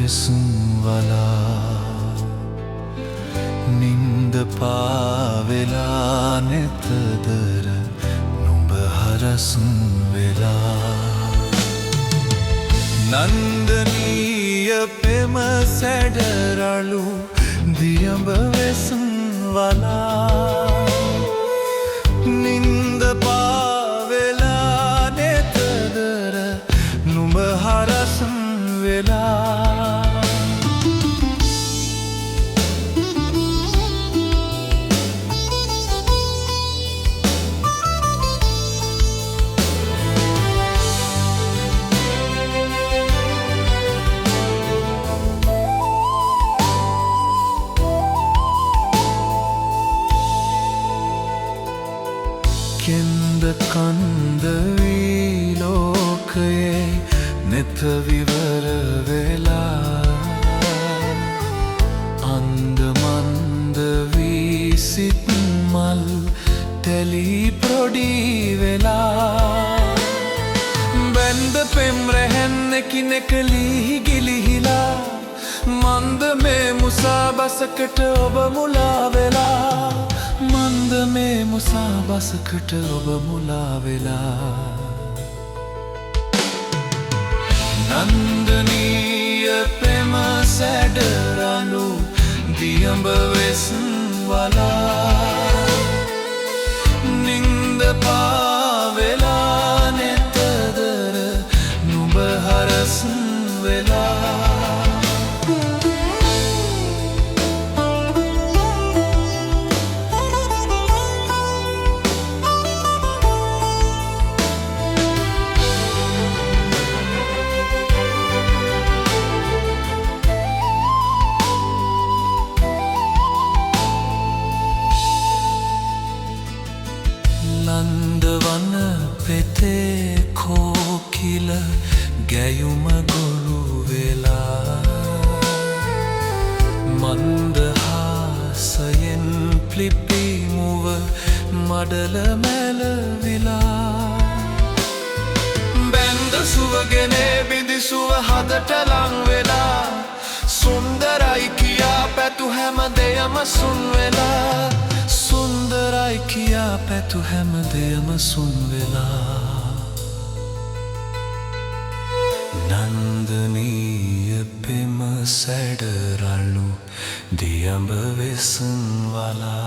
විසුන්වලා නින්ද පාවෙලා නෙතදර නුඹ හරසුන් වෙලා නන්දනීය පෙම සැඩරලු දියඹ වෙසුන්වලා නින්ද පාවෙලා නෙතදර නුඹ හරසුන් වෙලා කෙන්ද කන්ද වී ලෝකයේ නෙත විවර වෙලා අන්ද මන්ද වී සිත් මල් තැලී ප්‍රොඩී වෙලා බැන්ද පෙම් රැහැන්නෙකිනෙක ලීහි ගිලිහිලා මන්ද මේ මුසා බසකට ඔබ මුලා වෙලා මන්ද මේ මුසා බසකට ඔබ මුලා වෙලා නන්දනීය පෙම සැඩරලු දියඹ වෙසුන්වලා නින්ද පාවෙලා නෙතදර නුඹ හරසුන් වෙලා නන්දවන පෙතේ කෝකිල ගැයුම ගොරු වෙලා මන්දහාසයෙන් ප්ලිපිමුව මඩල මැලවිලා බැන්ද සුවගෙනේ බිඳිසුව හදට ලං වෙලා සුන්දරයි කියා පැතු හැම දෙයම සුන් වෙලා සුන්දරයි කියා පැතු හැම දෙයම සුන් වෙලා නන්දනීය පෙම සැඩරලු දියඹ වෙසුන්වලා